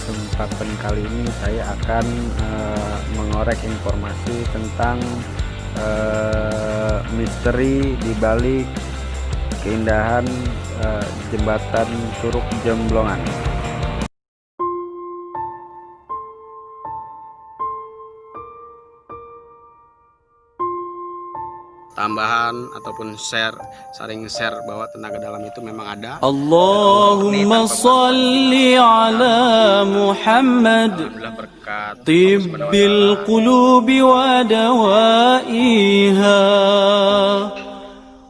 kesempatan kali ini saya akan mengorek informasi tentang misteri di balik keindahan jembatan Curug Jemblongan. Tambahan ataupun saring share bahwa tenaga dalam itu memang ada. Allahumma salli ala Muhammad tibbil qulubi wa dawaiha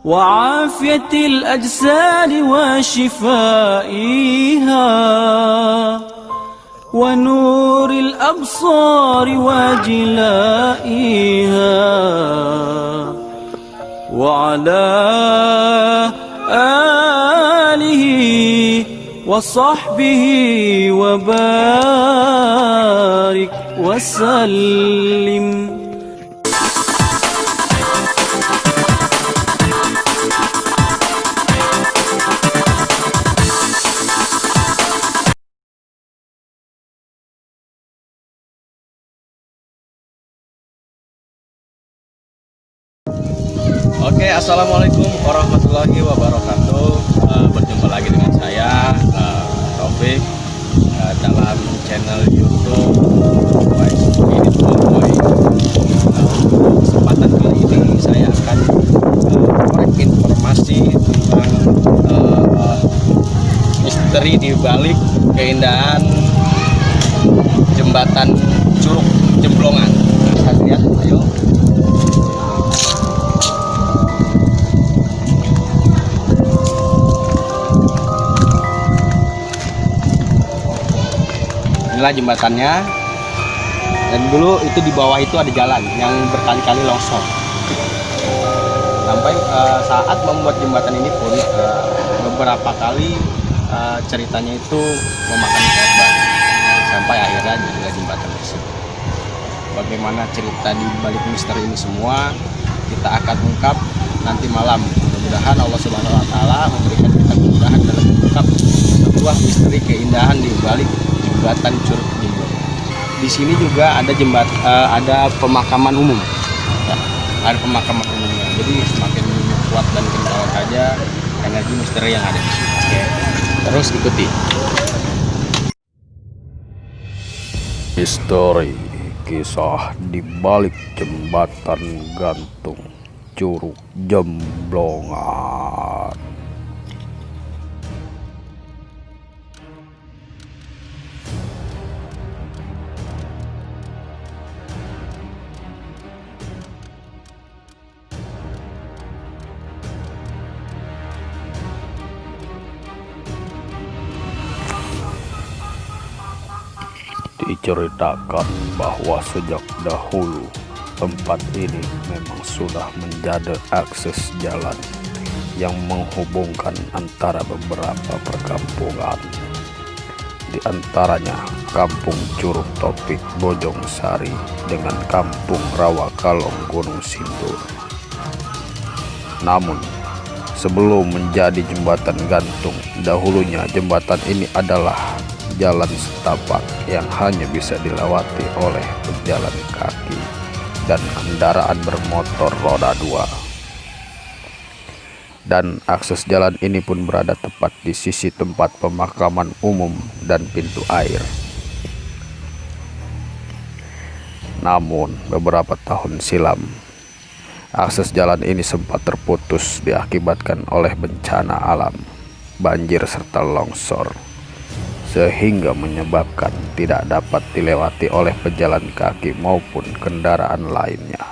wa afiyatil ajsadi wa shifaiha wa nuril absari wa jilaiha وعلى آله وصحبه وبارك وسلم. Oke, assalamualaikum warahmatullahi wabarakatuh. Berjumpa lagi dengan saya Taufik dalam channel YouTube kesempatan kali ini saya akan korek informasi tentang misteri di balik keindahan jembatan Curug Jemblongan. Kita lihat, ayo. Inilah jembatannya, dan dulu itu di bawah itu ada jalan yang berkali-kali longsor. Sampai saat membuat jembatan ini pun beberapa kali ceritanya itu memakan korban, sampai akhirnya jadilah jembatan tersebut. Bagaimana cerita di balik misteri ini semua kita akan ungkap nanti malam. Mudah-mudahan Allah Subhanahu Wa Taala memberikan kita kemudahan dalam mengungkap sebuah misteri keindahan di balik jembatan Curug Jemblongan. Di sini juga ada ada pemakaman umum. Ya, ada pemakaman umumnya. Jadi semakin kuat dan kental saja energi misteri yang ada di sini. Oke. Terus ikuti. Misteri kisah di balik jembatan gantung Curug Jemblongan. Diceritakan bahwa sejak dahulu tempat ini memang sudah menjadi akses jalan yang menghubungkan antara beberapa perkampungan. Di antaranya Kampung Curug Topik Bojong Sari dengan Kampung Rawakalong Gunung Sindur. Namun sebelum menjadi jembatan gantung, dahulunya jembatan ini adalah jalan setapak yang hanya bisa dilewati oleh pejalan kaki dan kendaraan bermotor roda 2. Dan akses jalan ini pun berada tepat di sisi tempat pemakaman umum dan pintu air. Namun beberapa tahun silam, akses jalan ini sempat terputus diakibatkan oleh bencana alam, banjir serta longsor, sehingga menyebabkan tidak dapat dilewati oleh pejalan kaki maupun kendaraan lainnya.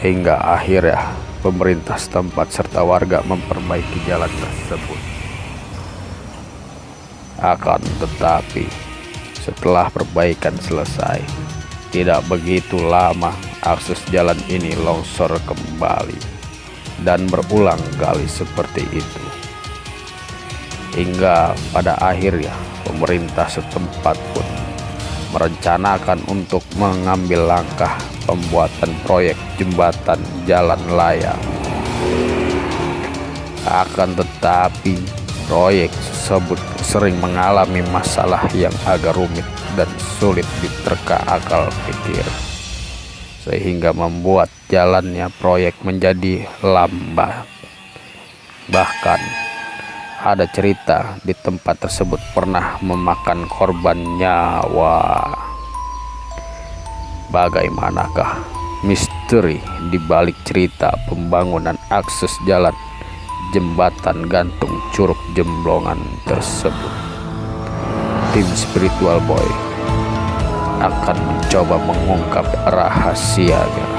Hingga akhirnya pemerintah setempat serta warga memperbaiki jalan tersebut. Akan tetapi setelah perbaikan selesai, tidak begitu lama akses jalan ini longsor kembali dan berulang kali seperti itu. Hingga pada akhirnya pemerintah setempat pun merencanakan untuk mengambil langkah pembuatan proyek jembatan jalan layang. Akan tetapi Proyek tersebut sering mengalami masalah yang agak rumit dan sulit diterka akal pikir, sehingga membuat jalannya proyek menjadi lambat. Bahkan ada cerita di tempat tersebut pernah memakan korban nyawa. Bagaimanakah misteri di balik cerita pembangunan akses jalan jembatan gantung Curug Jemblongan tersebut? Tim Spiritual Boy akan mencoba mengungkap rahasianya.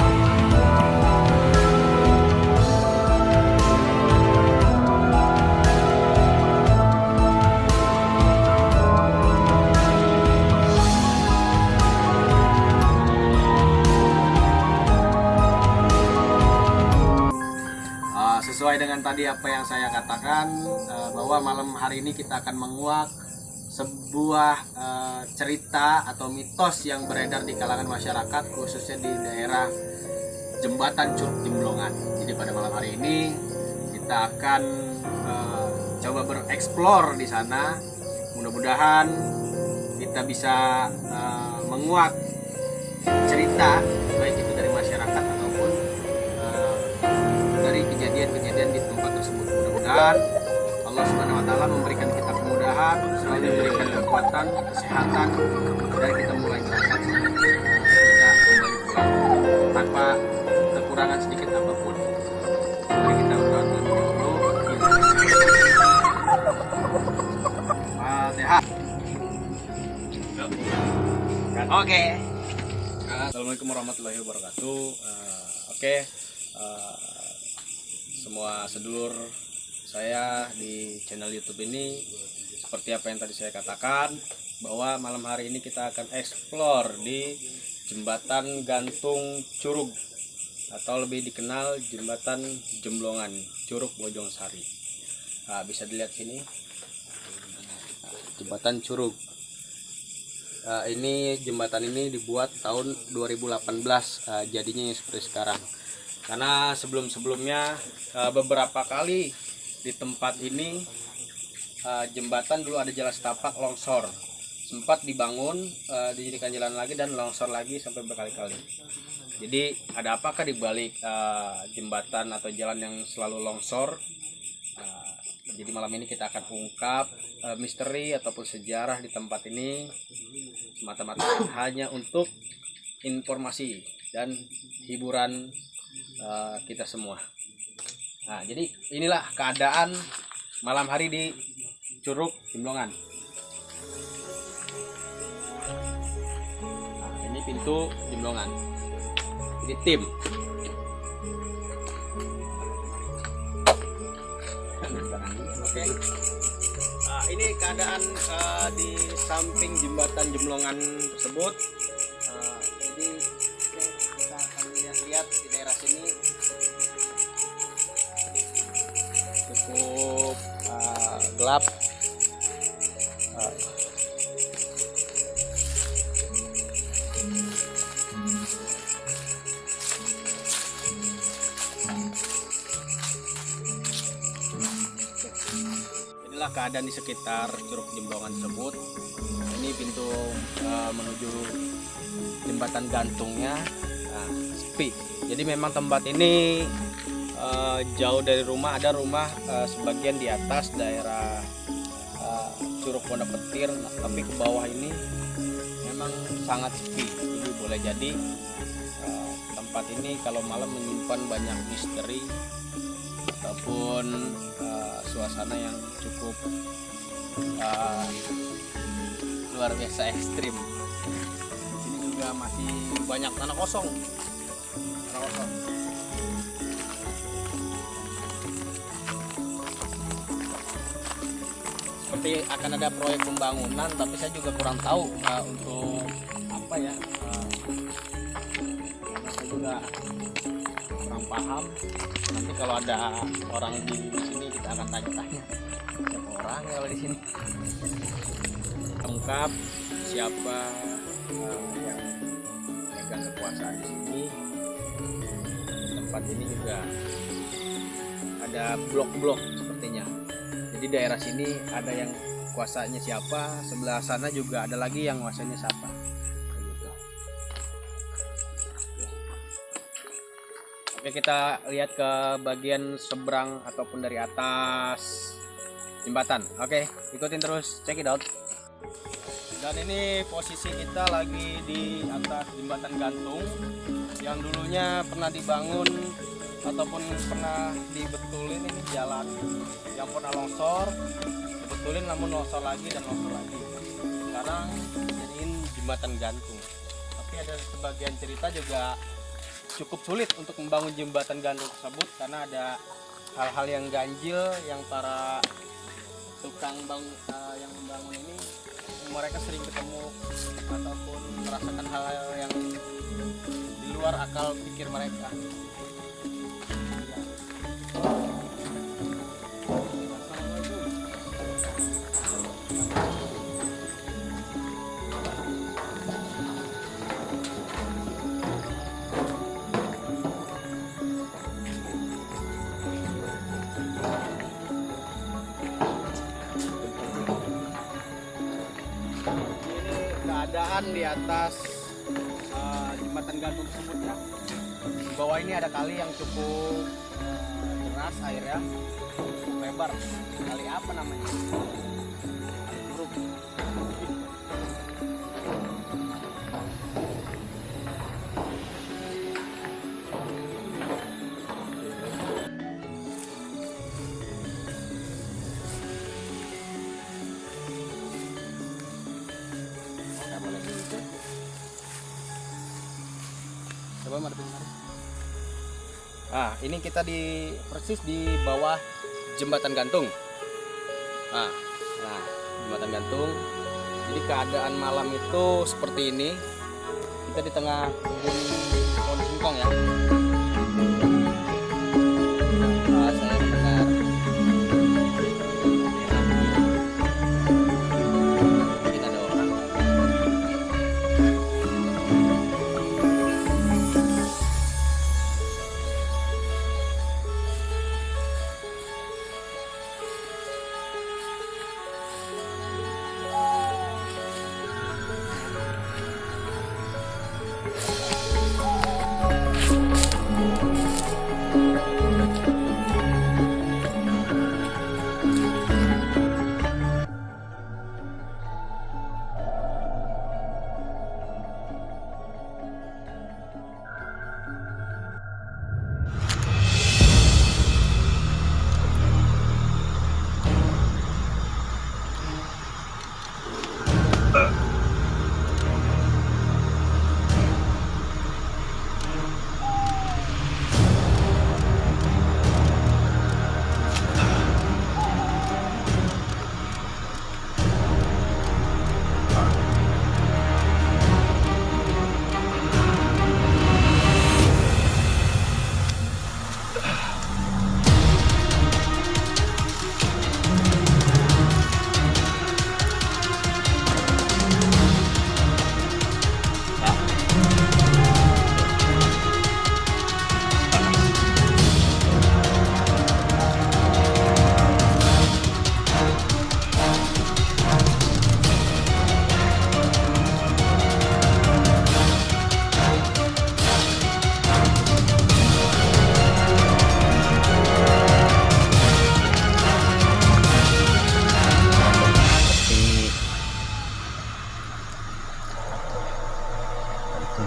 Sesuai dengan tadi apa yang saya katakan, bahwa malam hari ini kita akan menguak sebuah cerita atau mitos yang beredar di kalangan masyarakat, khususnya di daerah jembatan Curug Jemblongan. Jadi pada malam hari ini kita akan coba bereksplor di sana. Mudah-mudahan kita bisa menguak cerita, baik itu dari masyarakat ataupun dari kejadian-kejadian di tempat tersebut. Mudah-mudahan Allah Subhanahu wa taala memberikan kita kemudahan, selalu memberikan kekuatan, kesehatan dari kita mulai berangkat sampai kita kembali pulang tanpa kekurangan sedikit apapun. Mari kita berdoa terlebih dahulu. Fatihah. Oke. Assalamualaikum warahmatullahi wabarakatuh. Semua sedulur saya di channel YouTube ini, seperti apa yang tadi saya katakan, bahwa malam hari ini kita akan explore di jembatan gantung Curug, atau lebih dikenal jembatan Jemblongan Curug Bojongsari. Bisa dilihat sini, jembatan Curug. Ini jembatan ini dibuat tahun 2018, jadinya seperti sekarang. Karena sebelum-sebelumnya beberapa kali di tempat ini jembatan dulu ada jalan setapak longsor, sempat dibangun, dijadikan jalan lagi dan longsor lagi sampai berkali-kali. Jadi ada apakah di balik jembatan atau jalan yang selalu longsor? Jadi malam ini kita akan ungkap misteri ataupun sejarah di tempat ini, semata-mata hanya untuk informasi dan hiburan kita semua. Nah, jadi inilah keadaan malam hari di Curug Jemblongan. Nah, ini pintu Jemblongan. Ini tim. Oke. Nah, ini keadaan di samping jembatan Jemblongan tersebut. Jadi kita akan lihat di daerah sini cukup gelap. Inilah keadaan di sekitar Curug Jemblongan tersebut. Ini pintu menuju jembatan gantungnya, sepi. Jadi memang tempat ini jauh dari rumah. Ada rumah sebagian di atas daerah Curug Pondok Petir, tapi ke bawah ini memang sangat sepi. Jadi boleh jadi tempat ini kalau malam menyimpan banyak misteri ataupun suasana yang cukup luar biasa ekstrim. Di sini juga masih banyak tanah kosong. Seperti akan ada proyek pembangunan, tapi saya juga kurang tahu untuk apa ya. Saya juga kurang paham. Nanti kalau ada orang di sini kita akan tanya-tanya siapa orang kalau di sini. Lengkap siapa yang megang kekuasaan di sini. Tempat ini juga ada blok-blok sepertinya. Jadi Jadi daerah sini ada yang kuasanya siapa, sebelah sana juga ada lagi yang kuasanya siapa. Begitu. Oke, kita lihat ke bagian seberang ataupun dari atas jembatan. Oke, ikutin terus, check it out. Dan ini posisi kita lagi di atas jembatan gantung yang dulunya pernah dibangun ataupun pernah dibetulin. Ini jalan yang pernah longsor, dibetulin namun longsor lagi dan longsor lagi. Sekarang jadiin jembatan gantung. Tapi ada sebagian cerita juga cukup sulit untuk membangun jembatan gantung tersebut karena ada hal-hal yang ganjil yang para tukang yang membangun ini mereka sering ketemu ataupun merasakan hal-hal yang di luar akal pikir mereka. Keadaan di atas jembatan gantung tersebut ya. Di bawah ini ada kali yang cukup deras airnya, cukup lebar. Kali apa namanya? Kali Curug. Coba madepin. Nah, ini kita persis di bawah jembatan gantung. Nah, jembatan gantung. Jadi keadaan malam itu seperti ini. Kita di tengah kebun pohon singkong ya. Nah, saya mendengar mungkin ada orang.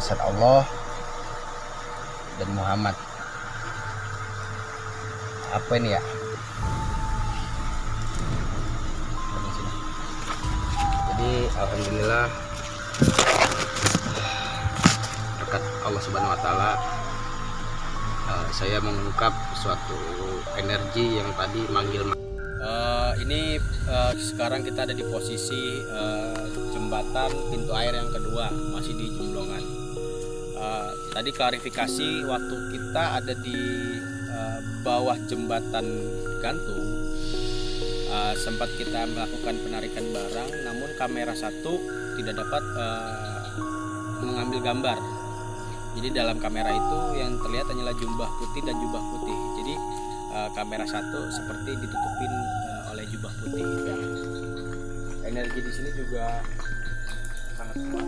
tulisan Allah dan Muhammad. Apa ini ya? Jadi alhamdulillah berkat Allah Subhanahu wa taala saya mengungkap suatu energi yang tadi manggil. Ini sekarang kita ada di posisi jembatan pintu air yang kedua, masih di Jumblongan. Tadi klarifikasi waktu kita ada di bawah jembatan gantung, sempat kita melakukan penarikan barang, namun kamera satu tidak dapat mengambil gambar. Jadi dalam kamera itu yang terlihat hanyalah jubah putih dan jubah putih. Jadi kamera satu seperti ditutupin oleh jubah putih ya. Energi di sini juga sangat kuat.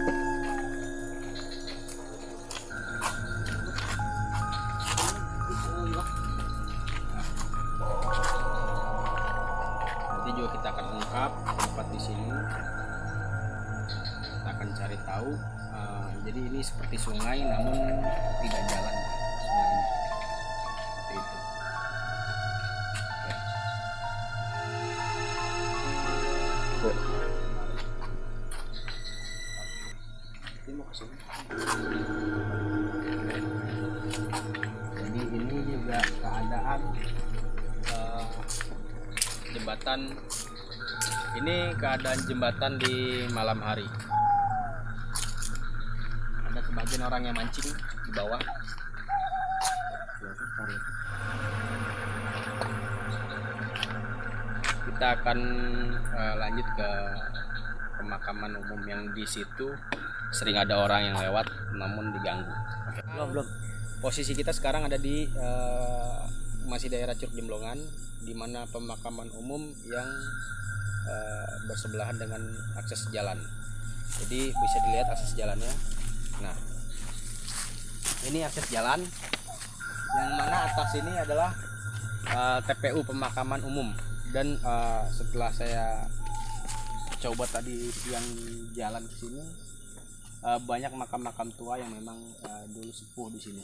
Nanti juga kita akan ungkap tempat di sini. Kita akan cari tahu. Jadi ini seperti sungai namun tidak jalan sungainya. Seperti itu. Jadi ini juga keadaan jembatan. Ini keadaan jembatan di malam hari. Ada sebagian orang yang mancing di bawah. Kita akan lanjut ke pemakaman umum yang di situ sering ada orang yang lewat namun diganggu. Belum. Posisi kita sekarang ada di masih daerah Curug Jemblongan, di mana pemakaman umum yang bersebelahan dengan akses jalan. Jadi bisa dilihat akses jalannya. Nah, ini akses jalan yang mana atas ini adalah TPU pemakaman umum. Dan setelah saya coba tadi siang jalan ke sini, banyak makam-makam tua yang memang dulu sepuh di sini.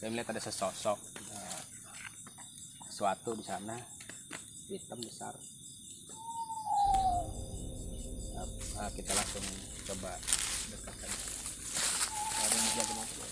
Saya melihat ada sesosok sesuatu di sana, hitam besar. Kita langsung coba dekatkan. Ada yang menjaga mobil.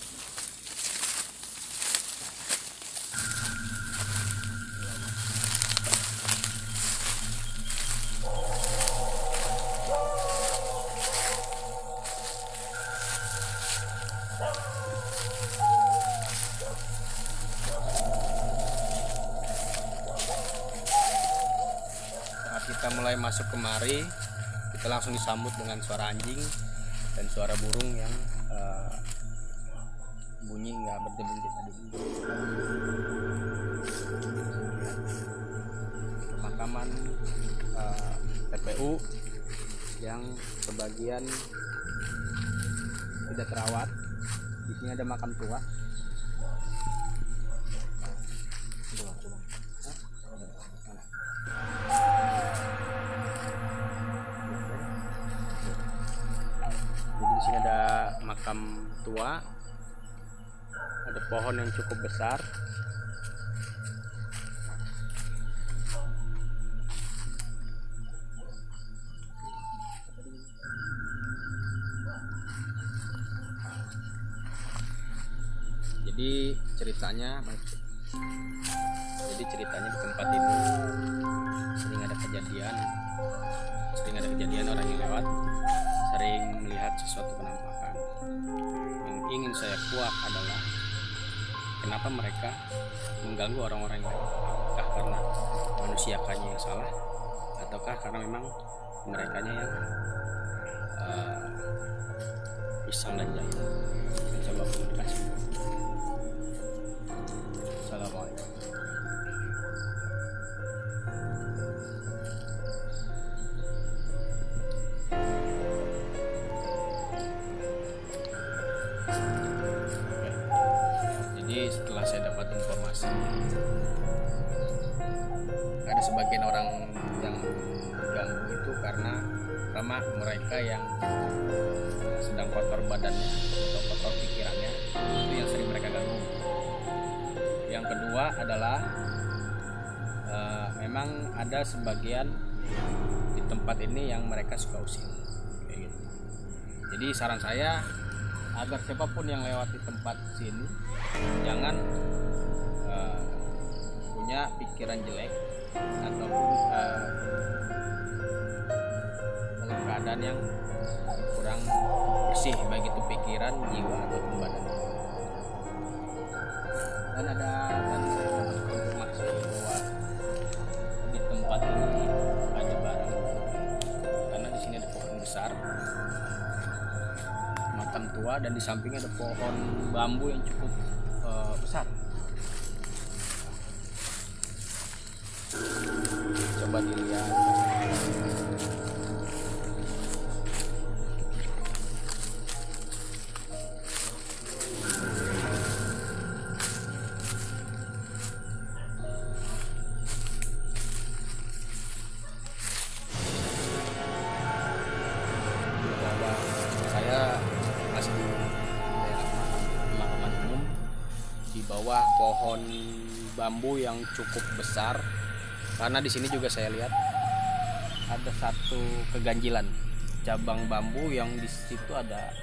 Kita mulai masuk kemari, kita langsung disambut dengan suara anjing dan suara burung yang bunyi nggak berhenti tadi. Pemakaman TPU yang sebagian tidak terawat. Di sini ada makam tua. Di sini ada makam tua, ada pohon yang cukup besar. Jadi ceritanya di tempat ini sering ada kejadian orang yang lewat, sering melihat sesuatu penampakan. Yang ingin saya kuak adalah kenapa mereka mengganggu orang-orang yang lewat. Apakah karena manusianya yang salah, ataukah karena memang mereka yang pisang dan jahil. Coba komunikasi. Assalamualaikum. Setelah saya dapat informasi, ada sebagian orang yang diganggu itu karena mereka yang sedang kotor badannya atau kotor pikirannya, itu yang sering mereka ganggu. Yang kedua adalah memang ada sebagian di tempat ini yang mereka suka usil kayak gitu. Jadi saran saya agar siapapun yang lewat di tempat sini jangan punya pikiran jelek ataupun dalam keadaan yang kurang bersih, baik itu pikiran, jiwa ataupun badan. Dan ada informasi bahwa di tempat ini ada barang, karena di sini ada pohon besar, makam tua, dan di sampingnya ada pohon bambu yang cukup besar. coba dilihat. Saya masih di daerah pemakaman umum, di bawah pohon bambu yang cukup besar, karena di sini juga saya lihat ada satu keganjilan cabang bambu yang di situ ada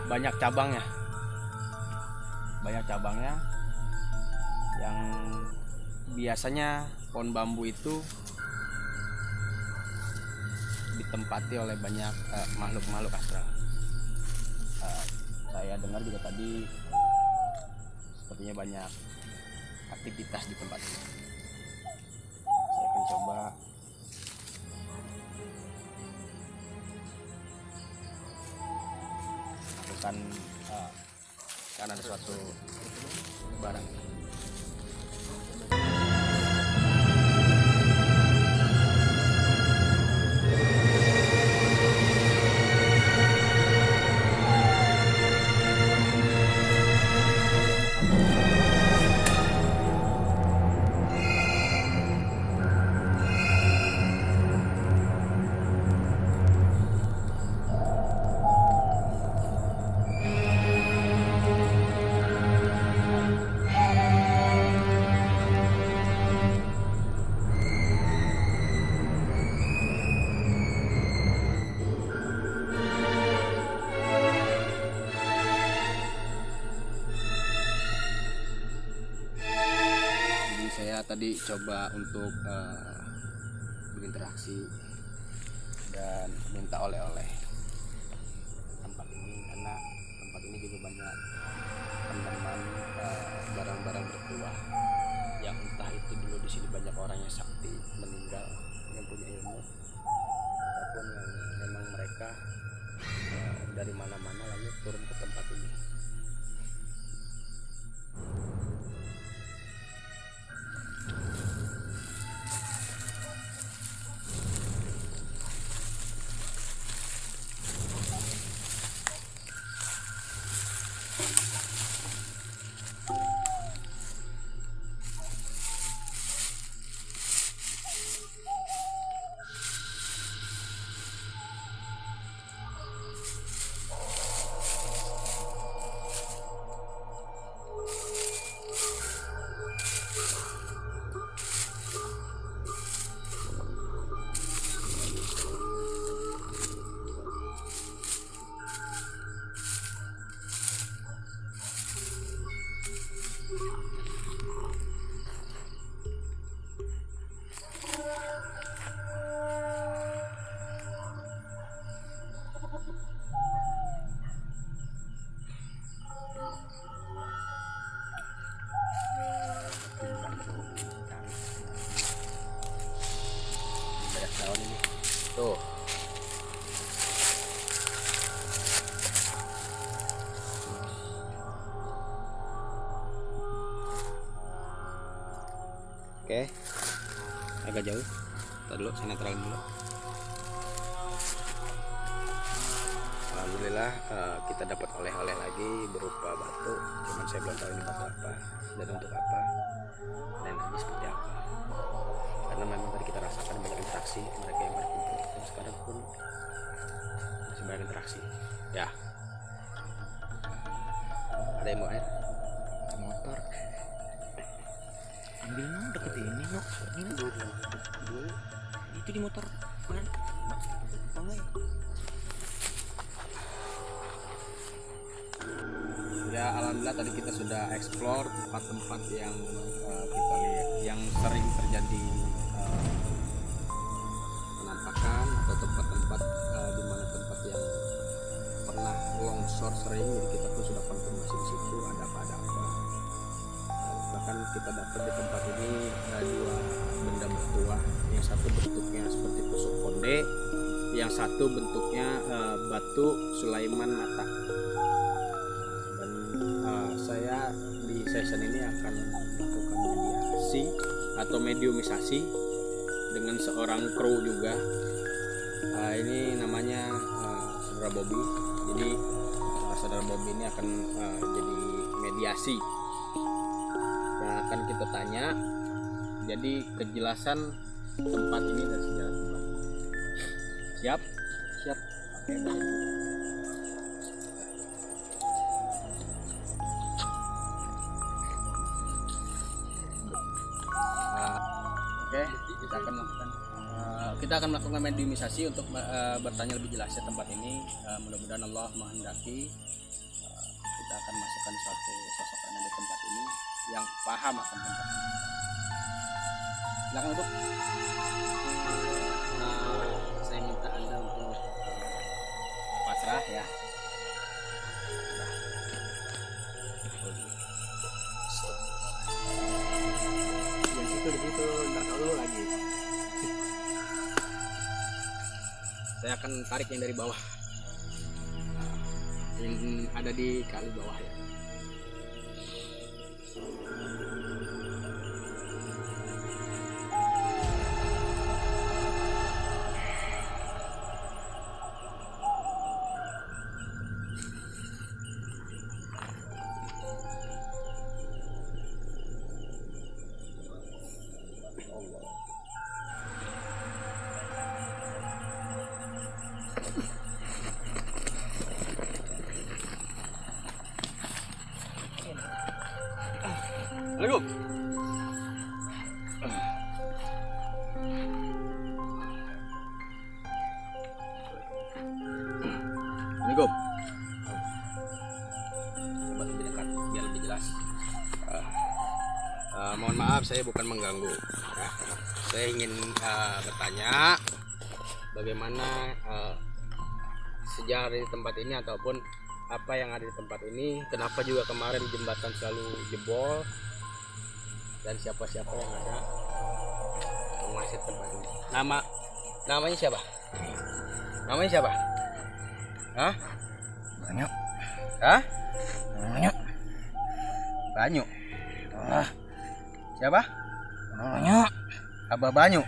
banyak cabangnya yang biasanya pohon bambu itu ditempati oleh banyak makhluk-makhluk astral. Saya dengar juga tadi sepertinya banyak aktivitas di tempat ini. Saya akan coba lakukan karena ada suatu barang. Saya tadi coba untuk berinteraksi dan minta oleh-oleh tempat ini, karena tempat ini juga banyak penanaman barang-barang bertuah yang entah itu dulu di sini banyak orang yang sakti meninggal yang punya ilmu, ataupun yang memang mereka dari mana-mana lalu turun ke tempat ini. Tuh. Oke. Agak jauh. Kita dulu, saya netralin dulu. Alhamdulillah kita dapat oleh-oleh lagi berupa batu. Cuman saya belum tahu ini batu apa dan untuk apa dan ini seperti apa. Karena memang tadi kita rasakan banyak interaksi mereka yang berkumpul, dan sekarang pun masih banyak interaksi. Ya, ada yang mau air? Motor. Ambil nong deket ini nong. Ini dulu. Itu di motor mana? Ya, alhamdulillah tadi kita sudah explore tempat-tempat yang kita lihat yang sering terjadi penampakan atau tempat-tempat di mana tempat yang pernah longsor sering, jadi kita pun sudah konfirmasi di situ ada apa. Bahkan kita dapat di tempat ini dua benda bertuah, yang satu bentuknya seperti tusuk konde, yang satu bentuknya batu Sulaiman mata. Dan saya di session ini akan melakukan mediasi atau mediumisasi dengan seorang kru juga. Ini namanya Saudara Bobby. Jadi Saudara Bobby ini akan jadi mediasi. Yang akan kita tanya, jadi kejelasan tempat ini dan sejarah tempat. Siap? Siap. Oke. Oke, kita akan melakukan mediumisasi untuk bertanya lebih jelasnya tempat ini. Mudah-mudahan Allah menghendaki kita akan masukkan suatu sosok yang ada di tempat ini yang paham akan tempat ini. Silakan duduk. Saya minta Anda untuk pasrah ya. Di situ, nggak dulu lagi. Saya akan tarik yang dari bawah, yang ada di kali bawah ya. Assalamualaikum. Assalamualaikum. Coba lebih dekat biar lebih jelas. Mohon maaf saya bukan mengganggu. Saya ingin bertanya bagaimana sejarah di tempat ini ataupun apa yang ada di tempat ini, kenapa juga kemarin jembatan selalu jebol, dan siapa-siapa yang ada menguasai tempat ini. Namanya siapa? Namanya siapa? Hah? Banyak. Hah? Banyak. Banyu. Siapa? Banyak. Abah Banyu.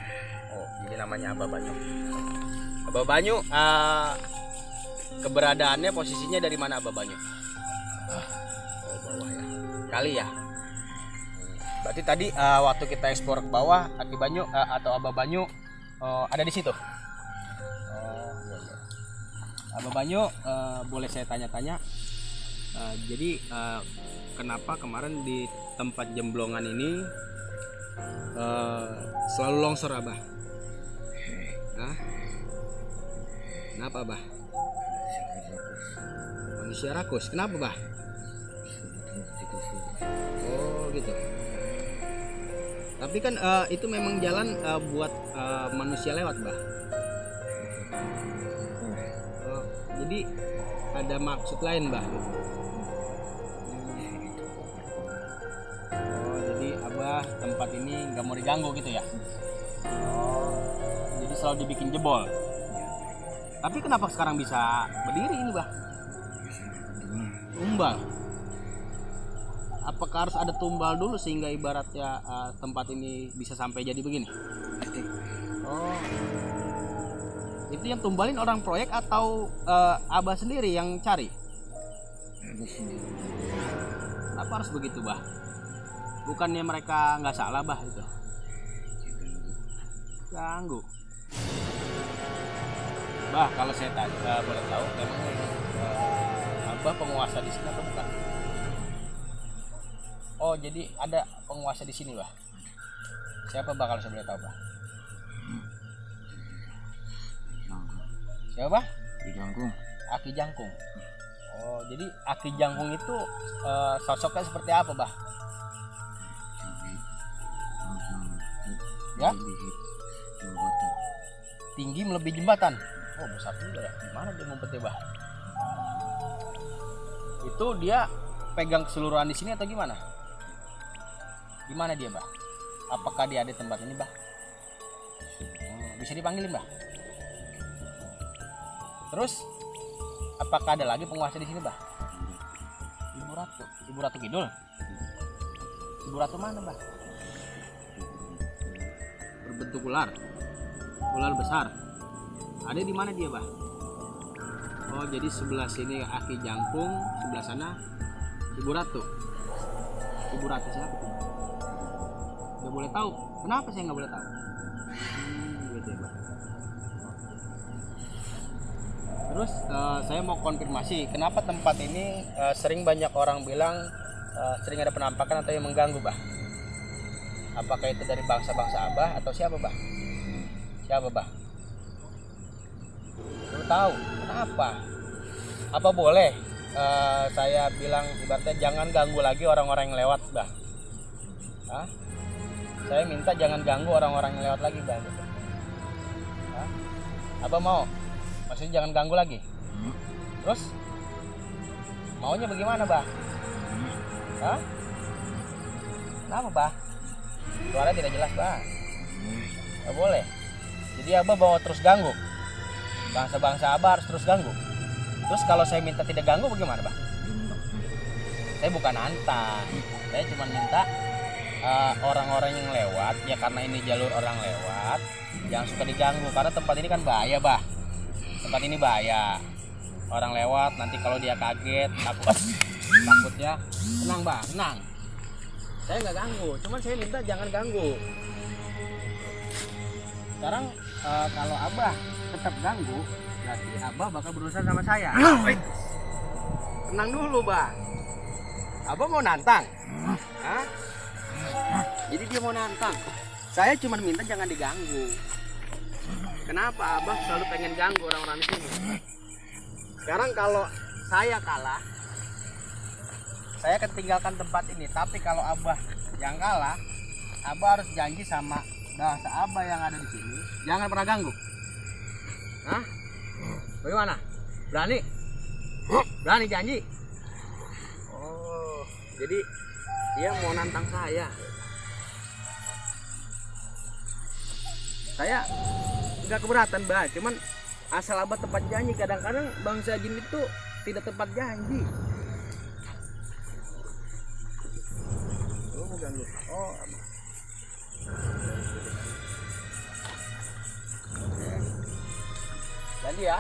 Oh, jadi namanya Abah Banyu. Abah Banyu, keberadaannya posisinya dari mana Abah Banyu? Oh, bawah ya. Kali ya. Berarti tadi waktu kita ekspor ke bawah, Aki Banyu atau Abah Banyu ada di situ. Oh, iya, iya. Abah Banyu, boleh saya tanya-tanya? Jadi kenapa kemarin di tempat Jemblongan ini selalu longsor Abah? Hah? Kenapa Abah? Manusia rakus. Kenapa Bah? Oh gitu. Tapi kan itu memang jalan buat manusia lewat Bah. Jadi ada maksud lain Bah. Oh jadi Abah tempat ini nggak mau diganggu gitu ya? Oh jadi selalu dibikin jebol. Tapi kenapa sekarang bisa berdiri ini Bah? Tumbal. Apakah harus ada tumbal dulu sehingga ibaratnya tempat ini bisa sampai jadi begini? Oh, itu yang tumbalin orang proyek atau Abah sendiri yang cari? Kenapa harus begitu Bah? Bukannya mereka nggak salah Bah itu? Ganggu. Bah, kalau saya tanya, boleh tahu memang Abah penguasa di sini atau bukan? Oh, jadi ada penguasa di sini, Bah. Siapa Bah kalau saya boleh tahu, Bah? Siapa, Bah? Aki Jangkung. Aki Jangkung. Oh, jadi Aki Jangkung itu sosoknya seperti apa, Bah? Ya? Tinggi melebihi jembatan. Oh, besar juga ya. Gimana dia ngumpetnya, Bah? Itu dia pegang keseluruhan di sini atau gimana? Gimana dia, Bah? Apakah dia ada di tempat ini, Bah? Bisa dipanggilin, Bah? Terus apakah ada lagi penguasa di sini, Bah? Ibu Ratu. Ibu Ratu Kidul. Ibu Ratu mana, Bah? berbentuk ular besar. Ada di mana dia, Bah? Oh, jadi sebelah sini Aki Jangkung, sebelah sana Ibu Ratu. Ibu Ratu siapa tuh? Nggak boleh tahu. Kenapa saya nggak boleh tahu? Gitu ya, Bah. Terus saya mau konfirmasi, kenapa tempat ini sering banyak orang bilang sering ada penampakan atau yang mengganggu, Bah? Apakah itu dari bangsa-bangsa Abah atau siapa, Bah? Siapa, Bah? Belum tahu. Kenapa? Apa boleh saya bilang ibaratnya jangan ganggu lagi orang-orang yang lewat, Bah? Hah? Saya minta jangan ganggu orang-orang yang lewat lagi, Bah. Hah? Abah mau? Maksudnya jangan ganggu lagi. Terus maunya bagaimana, Bah? Hah? Kenapa, Bah? Suaranya tidak jelas, Bah. Gak boleh. Jadi Abah bawa terus ganggu. Bangsa-bangsa Abah harus terus ganggu. Terus kalau saya minta tidak ganggu bagaimana, Bah? Saya bukan nantang. Saya cuma minta orang-orang yang lewat, ya karena ini jalur orang lewat, jangan suka diganggu. Karena tempat ini kan bahaya, Bah. Tempat ini bahaya. Orang lewat nanti kalau dia kaget takutnya. Tenang, Bah, tenang. Saya nggak ganggu, cuman saya minta jangan ganggu. Sekarang kalau Abah tetap ganggu, berarti Abah bakal berurusan sama saya. Tenang dulu, Bah. Abah mau nantang? Hah? Jadi dia mau nantang. Saya cuma minta jangan diganggu. Kenapa Abah selalu pengen ganggu orang-orang di sini? Sekarang kalau saya kalah, saya akan tinggalkan tempat ini. Tapi kalau Abah yang kalah, Abah harus janji sama bangsa Abah yang ada di sini, jangan pernah ganggu. Hah? Bagaimana? Berani? Berani janji? Oh, jadi dia mau nantang saya. Saya nggak keberatan, Bah, cuman asal Abah tepat janji. Kadang-kadang bangsa jin itu tidak tepat janji. Lu mau ganggu? Oh, Abah. Janji ya.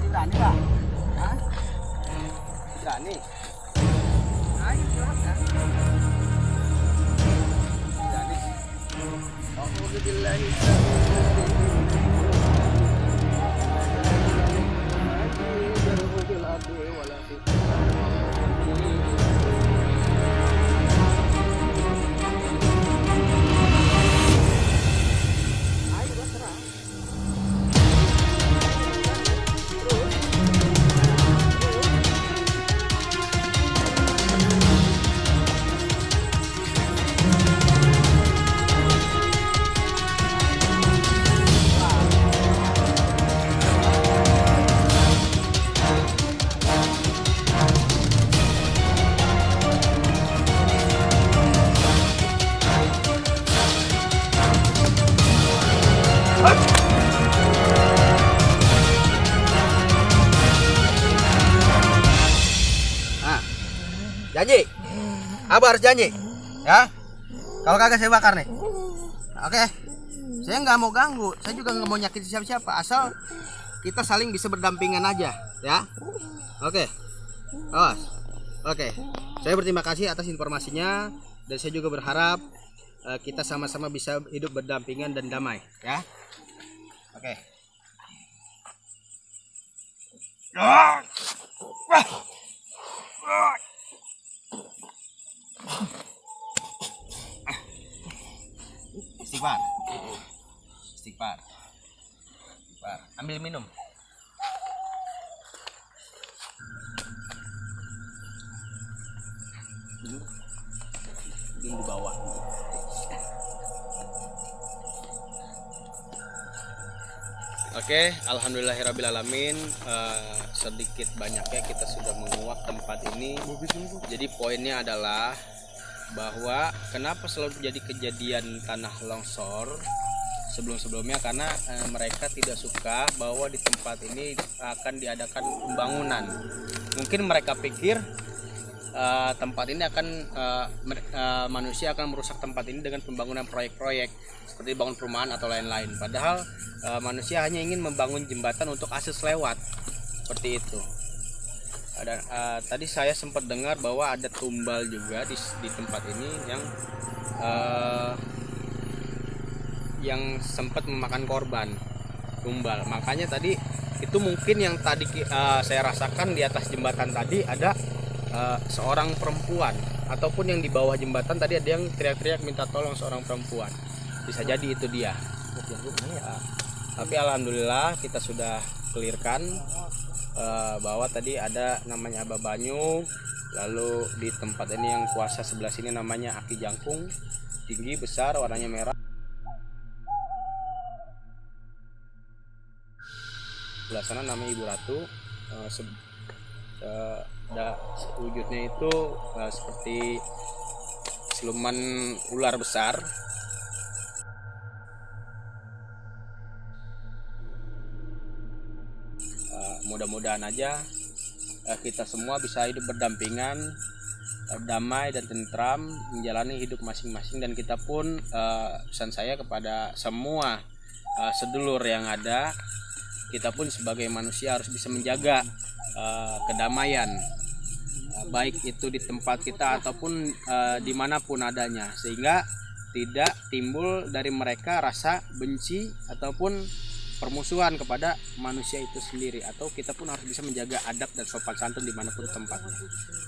Berani, Bah? Hah? Berani? Ayo silakan. Berani. Alhamdulillah. Janji, Abah harus janji, ya. Kalau kagak saya bakar nih. Oke, saya nggak mau ganggu, saya juga nggak mau nyakitin siapa-siapa, asal kita saling bisa berdampingan aja, ya. Oke, awas. Oke, saya berterima kasih atas informasinya dan saya juga berharap kita sama-sama bisa hidup berdampingan dan damai, ya. Oke. Istighfar. Istighfar. Istighfar. Ambil minum. Duduk di bawah. Oke, alhamdulillahirrabbilalamin. Sedikit banyaknya kita sudah menguak tempat ini. Jadi poinnya adalah bahwa kenapa selalu terjadi kejadian tanah longsor sebelum-sebelumnya, karena mereka tidak suka bahwa di tempat ini akan diadakan pembangunan. Mungkin mereka pikir tempat ini akan manusia akan merusak tempat ini dengan pembangunan proyek-proyek seperti bangun perumahan atau lain-lain. Padahal manusia hanya ingin membangun jembatan untuk akses lewat, seperti itu. Dan tadi saya sempat dengar bahwa ada tumbal juga di tempat ini yang sempat memakan korban, tumbal. Makanya tadi itu mungkin yang tadi saya rasakan di atas jembatan tadi ada seorang perempuan, ataupun yang di bawah jembatan tadi ada yang teriak-teriak minta tolong seorang perempuan. Bisa jadi itu dia. Tapi alhamdulillah kita sudah clearkan bahwa tadi ada namanya Abah Banyu. Lalu di tempat ini yang kuasa sebelah sini namanya Aki Jangkung, tinggi besar warnanya merah. Sebelah sana namanya Ibu Ratu. Wujudnya itu seperti siluman ular besar. Mudah-mudahan aja kita semua bisa hidup berdampingan, damai dan tentram, menjalani hidup masing-masing. Dan kita pun pesan saya kepada semua sedulur yang ada, kita pun sebagai manusia harus bisa menjaga kedamaian, baik itu di tempat kita ataupun dimanapun adanya, sehingga tidak timbul dari mereka rasa benci ataupun permusuhan kepada manusia itu sendiri. Atau kita pun harus bisa menjaga adab dan sopan santun dimanapun tempatnya.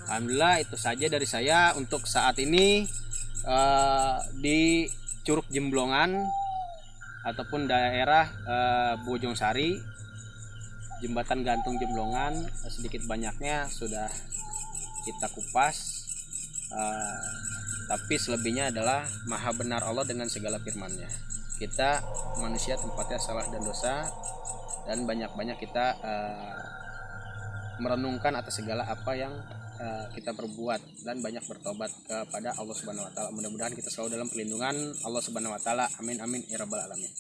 Alhamdulillah itu saja dari saya untuk saat ini di Curug Jemblongan ataupun daerah Bojongsari, jembatan gantung Jemblongan. Sedikit banyaknya sudah kita kupas, tapi selebihnya adalah maha benar Allah dengan segala firman-Nya. Kita manusia tempatnya salah dan dosa, dan banyak-banyak kita merenungkan atas segala apa yang kita perbuat, dan banyak bertobat kepada Allah Subhanahu wa taala. Mudah-mudahan kita selalu dalam perlindungan Allah Subhanahu wa taala. Amin amin ya rabbal alamin.